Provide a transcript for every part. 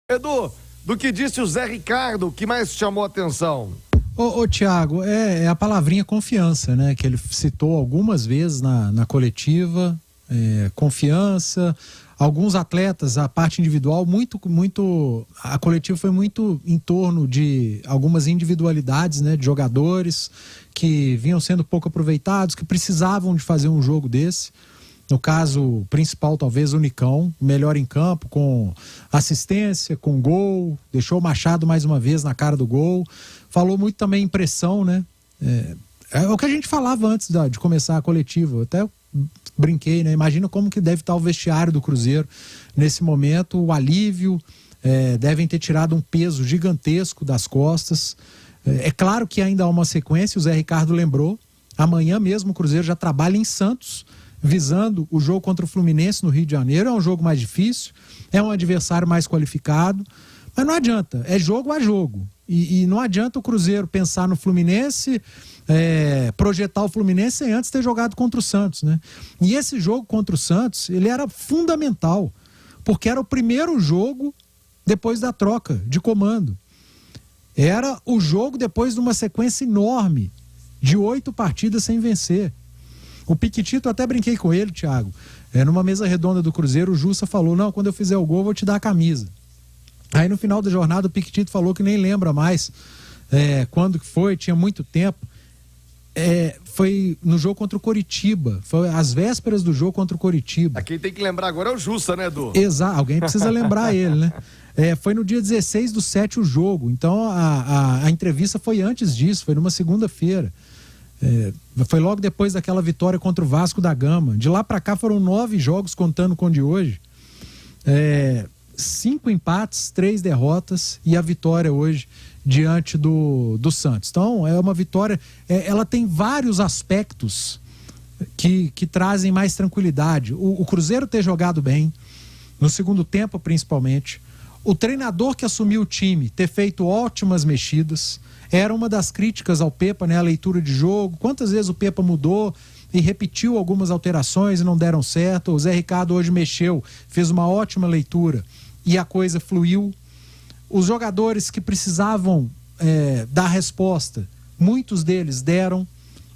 Edu, do que disse o Zé Ricardo, o que mais chamou a atenção? Ô Thiago, é a palavrinha confiança, né? Que ele citou algumas vezes na coletiva, confiança. Alguns atletas, a parte individual, a coletiva foi muito em torno de algumas individualidades, né? De jogadores que vinham sendo pouco aproveitados, que precisavam de fazer um jogo desse. No caso principal, talvez o Nicão, melhor em campo, com assistência, com gol, deixou o Machado mais uma vez na cara do gol. Falou muito também em pressão, né? É o que a gente falava antes de começar a coletiva. Eu até brinquei, né? Imagina como que deve estar o vestiário do Cruzeiro nesse momento, o alívio, devem ter tirado um peso gigantesco das costas. É claro que ainda há uma sequência, o Zé Ricardo lembrou, amanhã mesmo o Cruzeiro já trabalha em Santos, visando o jogo contra o Fluminense no Rio de Janeiro. É um jogo mais difícil, é um adversário mais qualificado, mas não adianta, é jogo a jogo. E não adianta o Cruzeiro pensar no Fluminense, projetar o Fluminense sem antes ter jogado contra o Santos, né? E esse jogo contra o Santos, ele era fundamental, porque era o primeiro jogo depois da troca de comando. Era o jogo depois de uma sequência enorme de 8 partidas sem vencer. O Piquitito, até brinquei com ele, Thiago, numa mesa redonda do Cruzeiro, o Jussa falou, não, quando eu fizer o gol eu vou te dar a camisa. Aí no final da jornada o Piquitito falou que nem lembra mais quando que foi, tinha muito tempo. Foi no jogo contra o Coritiba, foi às vésperas do jogo contra o Coritiba. Quem tem que lembrar agora é o Jussa, né, Edu? Exato, alguém precisa lembrar ele, né? Foi no dia 16/7 o jogo, então a entrevista foi antes disso, foi numa segunda-feira. Foi logo depois daquela vitória contra o Vasco da Gama. De lá pra cá foram 9 jogos, contando com o de hoje. 5 empates, 3 derrotas e a vitória hoje diante do Santos. Então é uma vitória, ela tem vários aspectos que trazem mais tranquilidade. O Cruzeiro ter jogado bem, no segundo tempo principalmente, o treinador que assumiu o time ter feito ótimas mexidas. Era uma das críticas ao Pepa, né? A leitura de jogo. Quantas vezes o Pepa mudou e repetiu algumas alterações e não deram certo. O Zé Ricardo hoje mexeu, fez uma ótima leitura e a coisa fluiu. Os jogadores que precisavam dar resposta, muitos deles deram.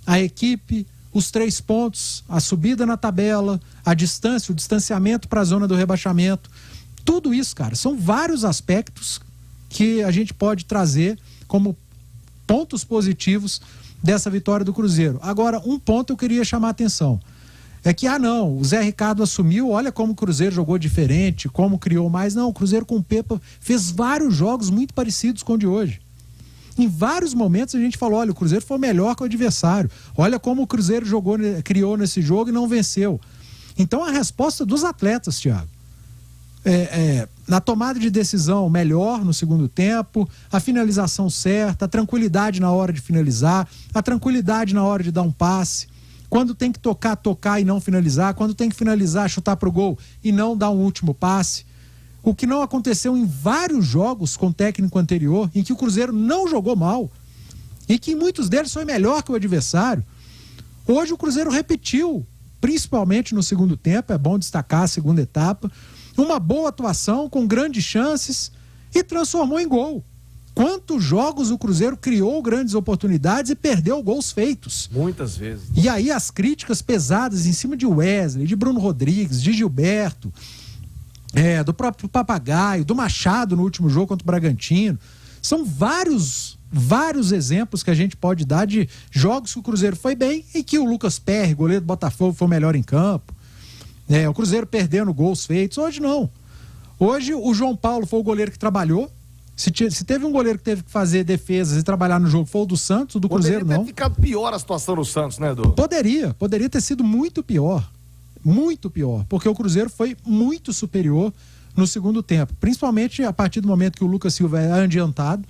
A equipe, os 3 pontos, a subida na tabela, a distância, o distanciamento para a zona do rebaixamento. Tudo isso, cara, são vários aspectos que a gente pode trazer como pontos positivos dessa vitória do Cruzeiro. Agora, um ponto eu queria chamar a atenção. É que, o Zé Ricardo assumiu, olha como o Cruzeiro jogou diferente, como criou mais. Não, o Cruzeiro com o Pepa fez vários jogos muito parecidos com o de hoje. Em vários momentos a gente falou, olha, o Cruzeiro foi melhor que o adversário. Olha como o Cruzeiro criou nesse jogo e não venceu. Então a resposta dos atletas, Thiago, na tomada de decisão melhor no segundo tempo, a finalização certa, a tranquilidade na hora de finalizar, a tranquilidade na hora de dar um passe, quando tem que tocar e não finalizar, quando tem que finalizar, chutar pro gol e não dar um último passe. O que não aconteceu em vários jogos com o técnico anterior, em que o Cruzeiro não jogou mal e que em muitos deles foi melhor que o adversário. Hoje o Cruzeiro repetiu, principalmente no segundo tempo, é bom destacar a segunda etapa, uma boa atuação, com grandes chances e transformou em gol. Quantos jogos o Cruzeiro criou grandes oportunidades e perdeu gols feitos? Muitas vezes. E aí as críticas pesadas em cima de Wesley, de Bruno Rodrigues, de Gilberto, do próprio Papagaio, do Machado no último jogo contra o Bragantino. São vários exemplos que a gente pode dar de jogos que o Cruzeiro foi bem e que o Lucas Perry, goleiro do Botafogo, foi o melhor em campo. O Cruzeiro perdendo gols feitos. Hoje não. Hoje o João Paulo foi o goleiro que trabalhou. Se teve um goleiro que teve que fazer defesas e trabalhar no jogo, foi o do Santos, o do Cruzeiro não. Poderia ter ficado pior a situação no Santos, né, Edu? Poderia ter sido muito pior, porque o Cruzeiro foi muito superior no segundo tempo, principalmente a partir do momento que o Lucas Silva é adiantado.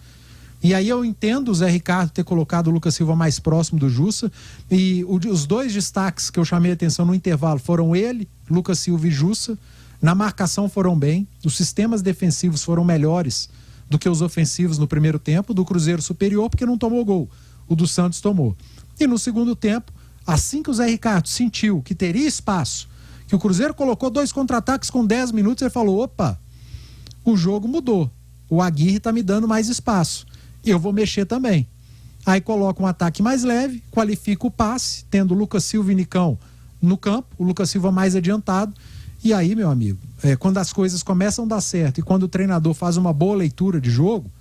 E aí eu entendo o Zé Ricardo ter colocado o Lucas Silva mais próximo do Jussa, e os 2 destaques que eu chamei a atenção no intervalo foram ele, Lucas Silva e Jussa. Na marcação foram bem, os sistemas defensivos foram melhores do que os ofensivos no primeiro tempo, do Cruzeiro superior, porque não tomou gol, o do Santos tomou. E no segundo tempo, assim que o Zé Ricardo sentiu que teria espaço, que o Cruzeiro colocou 2 contra-ataques com 10 minutos, ele falou, opa, o jogo mudou. O Aguirre tá me dando mais espaço. Eu vou mexer também. Aí coloca um ataque mais leve, qualifica o passe, tendo o Lucas Silva e Nicão no campo, o Lucas Silva mais adiantado. E aí, meu amigo, quando as coisas começam a dar certo e quando o treinador faz uma boa leitura de jogo,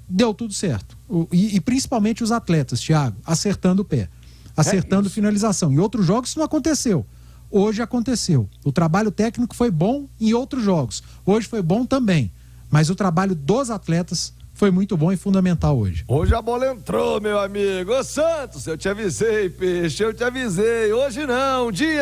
deu tudo certo. E principalmente os atletas, Thiago, acertando o pé, acertando finalização. Em outros jogos isso não aconteceu. Hoje aconteceu. O trabalho técnico foi bom em outros jogos. Hoje foi bom também. Mas o trabalho dos atletas foi muito bom e fundamental hoje. Hoje a bola entrou, meu amigo. Ô Santos, eu te avisei, peixe, eu te avisei. Hoje não, dia